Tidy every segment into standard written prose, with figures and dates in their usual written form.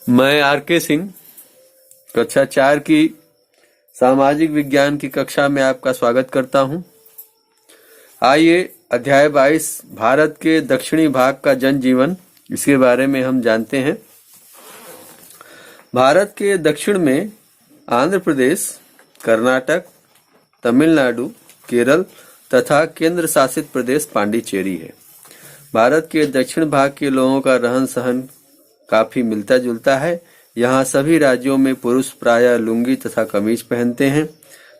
मैं आर.के. सिंह कक्षा 4 की सामाजिक विज्ञान की कक्षा में आपका स्वागत करता हूं। आइए अध्याय 22 भारत के दक्षिणी भाग का जनजीवन, इसके बारे में हम जानते हैं। भारत के दक्षिण में आंध्र प्रदेश, कर्नाटक, तमिलनाडु, केरल तथा केंद्र शासित प्रदेश पांडिचेरी है। भारत के दक्षिण भाग के लोगों का रहन सहन काफी मिलता जुलता है। यहाँ सभी राज्यों में पुरुष प्रायः लुंगी तथा कमीज पहनते हैं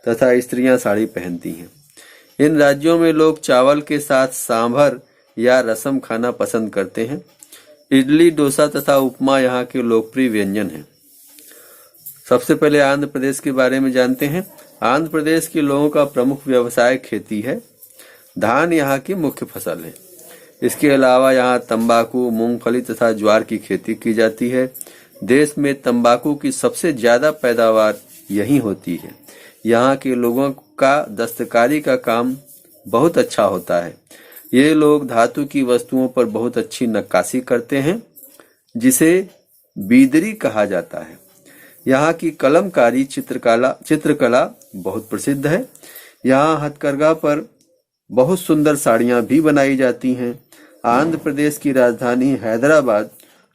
तथा स्त्रियां साड़ी पहनती हैं। इन राज्यों में लोग चावल के साथ सांभर या रसम खाना पसंद करते हैं। इडली, डोसा तथा उपमा यहाँ के लोकप्रिय व्यंजन हैं। सबसे पहले आंध्र प्रदेश के बारे में जानते हैं। आंध्र प्रदेश के लोगों का प्रमुख व्यवसाय खेती है। धान यहाँ की मुख्य फसल है। इसके अलावा यहाँ तंबाकू, मूंगफली तथा ज्वार की खेती की जाती है। देश में तंबाकू की सबसे ज्यादा पैदावार यहीं होती है। यहाँ के लोगों का दस्तकारी का काम बहुत अच्छा होता है। ये लोग धातु की वस्तुओं पर बहुत अच्छी नक्काशी करते हैं, जिसे बीदरी कहा जाता है। यहाँ की कलमकारी चित्रकला बहुत प्रसिद्ध है। यहाँ हथकरघा पर बहुत सुंदर साड़ियाँ भी बनाई जाती हैं। आंध्र प्रदेश की राजधानी हैदराबाद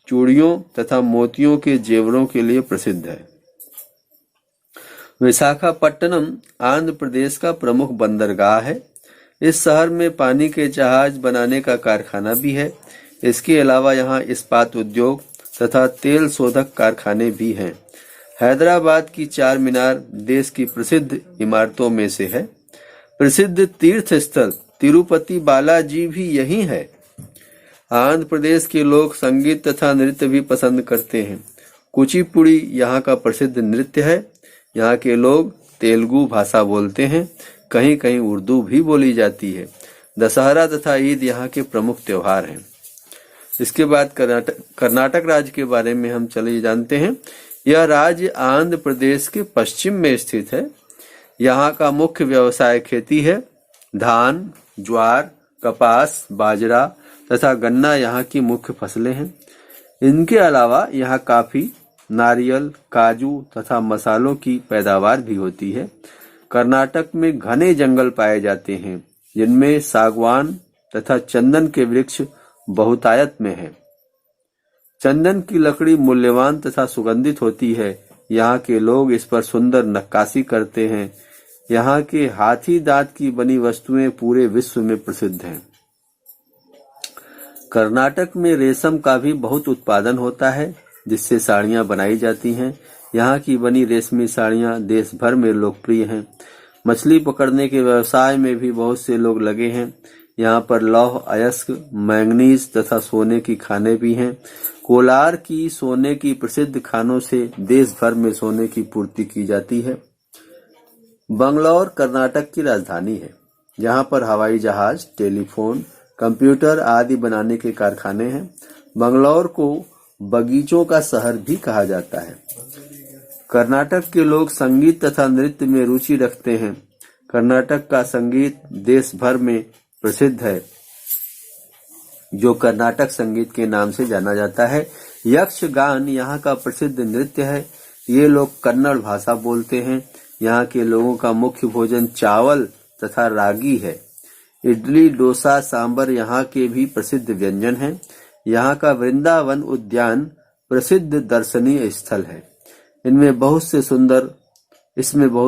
चूड़ियों तथा मोतियों के जेवरों के लिए प्रसिद्ध है। विशाखापट्टनम आंध्र प्रदेश का प्रमुख बंदरगाह है। इस शहर में पानी के जहाज बनाने का कारखाना भी है। इसके अलावा यहाँ इस्पात उद्योग तथा तेल शोधक कारखाने भी हैं। हैदराबाद की चार मीनार देश की प्रसिद्ध इमारतों में से है। प्रसिद्ध तीर्थ स्थल तिरुपति बालाजी भी यहीं है। आंध्र प्रदेश के लोग संगीत तथा नृत्य भी पसंद करते हैं। कुचिपुड़ी यहाँ का प्रसिद्ध नृत्य है। यहाँ के लोग तेलुगु भाषा बोलते हैं। कहीं कहीं उर्दू भी बोली जाती है। दशहरा तथा ईद यहाँ के प्रमुख त्योहार हैं। इसके बाद कर्नाटक राज्य के बारे में हम चलिए जानते हैं। यह राज्य आंध्र प्रदेश के पश्चिम में स्थित है। यहाँ का मुख्य व्यवसाय खेती है। धान, ज्वार, कपास, बाजरा तथा गन्ना यहाँ की मुख्य फसलें हैं। इनके अलावा यहाँ काफी, नारियल, काजू तथा मसालों की पैदावार भी होती है। कर्नाटक में घने जंगल पाए जाते हैं, जिनमें सागवान तथा चंदन के वृक्ष बहुतायत में हैं। चंदन की लकड़ी मूल्यवान तथा सुगंधित होती है। यहाँ के लोग इस पर सुंदर नक्काशी करते हैं। यहाँ के हाथी दांत की बनी वस्तुएं पूरे विश्व में प्रसिद्ध हैं। कर्नाटक में रेशम का भी बहुत उत्पादन होता है, जिससे साड़ियाँ बनाई जाती हैं। यहाँ की बनी रेशमी साड़ियाँ देश भर में लोकप्रिय हैं। मछली पकड़ने के व्यवसाय में भी बहुत से लोग लगे हैं। यहाँ पर लौह अयस्क, मैंगनीज तथा सोने की खानें भी हैं। कोलार की सोने की प्रसिद्ध खानों से देश भर में सोने की पूर्ति की जाती है। बंगलौर कर्नाटक की राजधानी है। यहाँ पर हवाई जहाज, टेलीफोन, कंप्यूटर आदि बनाने के कारखाने हैं। बंगलौर को बगीचों का शहर भी कहा जाता है। कर्नाटक के लोग संगीत तथा नृत्य में रुचि रखते हैं। कर्नाटक का संगीत देश भर में प्रसिद्ध है, जो कर्नाटक संगीत के नाम से जाना जाता है। यक्षगान यहाँ का प्रसिद्ध नृत्य है। ये लोग कन्नड़ भाषा बोलते हैं। यहाँ के लोगों का मुख्य भोजन चावल तथा रागी है। इडली, डोसा, सांबर यहाँ के भी प्रसिद्ध व्यंजन हैं। यहाँ का वृंदावन उद्यान प्रसिद्ध दर्शनीय स्थल है। इसमें बहुत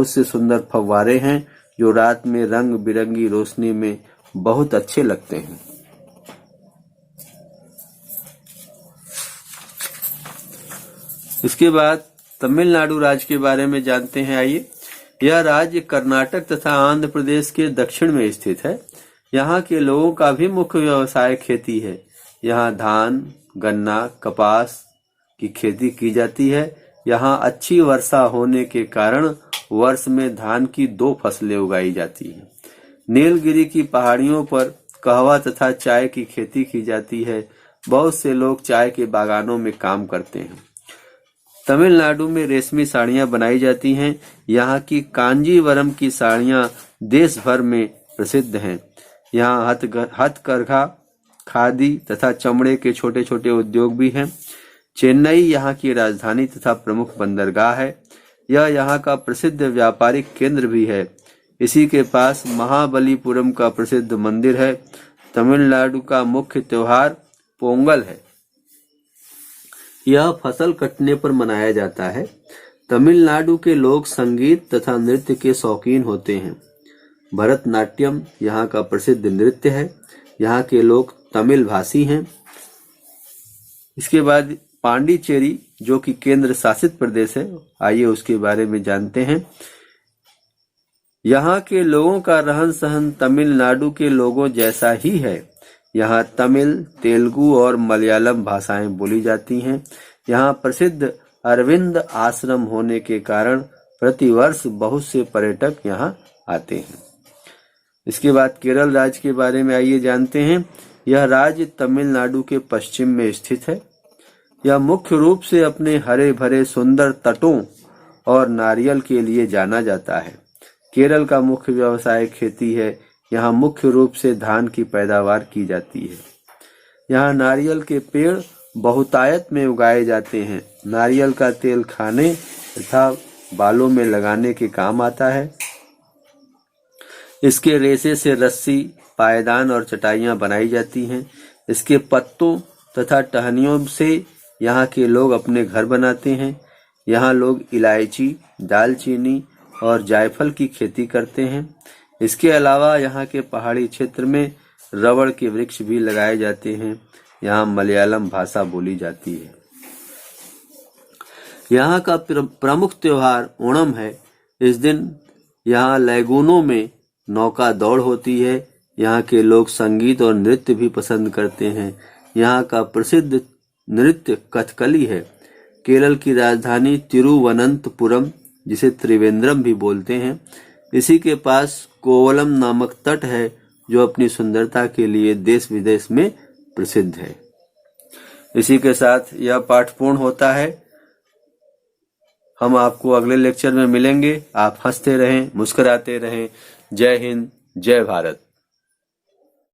से सुंदर फव्वारे हैं, जो रात में रंग बिरंगी रोशनी में बहुत अच्छे लगते हैं। इसके बाद तमिलनाडु राज्य के बारे में जानते हैं। आइए, यह राज्य कर्नाटक तथा आंध्र प्रदेश के दक्षिण में स्थित है। यहाँ के लोगों का भी मुख्य व्यवसाय खेती है। यहाँ धान, गन्ना, कपास की खेती की जाती है। यहाँ अच्छी वर्षा होने के कारण वर्ष में धान की 2 फसलें उगाई जाती हैं। नीलगिरी की पहाड़ियों पर कहवा तथा चाय की खेती की जाती है। बहुत से लोग चाय के बागानों में काम करते हैं। तमिलनाडु में रेशमी साड़ियाँ बनाई जाती हैं। यहाँ की कांजीवरम की साड़ियाँ देश भर में प्रसिद्ध हैं। यहाँ हथकरघा, खादी तथा चमड़े के छोटे छोटे उद्योग भी हैं। चेन्नई यहाँ की राजधानी तथा प्रमुख बंदरगाह है। यह यहाँ का प्रसिद्ध व्यापारिक केंद्र भी है। इसी के पास महाबलीपुरम का प्रसिद्ध मंदिर है। तमिलनाडु का मुख्य त्योहार पोंगल है। यह फसल कटने पर मनाया जाता है। तमिलनाडु के लोग संगीत तथा नृत्य के शौकीन होते हैं। भरतनाट्यम यहाँ का प्रसिद्ध नृत्य है। यहाँ के लोग तमिल भाषी हैं। इसके बाद पांडिचेरी जो कि केंद्र शासित प्रदेश है, आइए उसके बारे में जानते हैं। यहाँ के लोगों का रहन सहन तमिलनाडु के लोगों जैसा ही है। यहाँ तमिल, तेलुगु और मलयालम भाषाएं बोली जाती हैं। यहाँ प्रसिद्ध अरविंद आश्रम होने के कारण प्रतिवर्ष बहुत से पर्यटक यहाँ आते हैं। इसके बाद केरल राज्य के बारे में आइए जानते हैं। यह राज्य तमिलनाडु के पश्चिम में स्थित है। यह मुख्य रूप से अपने हरे भरे सुंदर तटों और नारियल के लिए जाना जाता है। केरल का मुख्य व्यवसाय खेती है। यहाँ मुख्य रूप से धान की पैदावार की जाती है। यहाँ नारियल के पेड़ बहुतायत में उगाए जाते हैं। नारियल का तेल खाने तथा बालों में लगाने के काम आता है। इसके रेशे से रस्सी, पायदान और चटाइयाँ बनाई जाती हैं। इसके पत्तों तथा टहनियों से यहाँ के लोग अपने घर बनाते हैं। यहाँ लोग इलायची, दालचीनी और जायफल की खेती करते हैं। इसके अलावा यहाँ के पहाड़ी क्षेत्र में रबड़ के वृक्ष भी लगाए जाते हैं। यहाँ मलयालम भाषा बोली जाती है। यहाँ का प्रमुख त्योहार ओणम है। इस दिन यहाँ लैगूनों में नौका दौड़ होती है। यहाँ के लोग संगीत और नृत्य भी पसंद करते हैं। यहाँ का प्रसिद्ध नृत्य कथकली है। केरल की राजधानी तिरुवनंतपुरम, जिसे त्रिवेंद्रम भी बोलते हैं, इसी के पास कोवलम नामक तट है जो अपनी सुंदरता के लिए देश विदेश में प्रसिद्ध है। इसी के साथ यह पाठ पूर्ण होता है। हम आपको अगले लेक्चर में मिलेंगे। आप हंसते रहें, मुस्कुराते रहें। जय हिंद, जय भारत।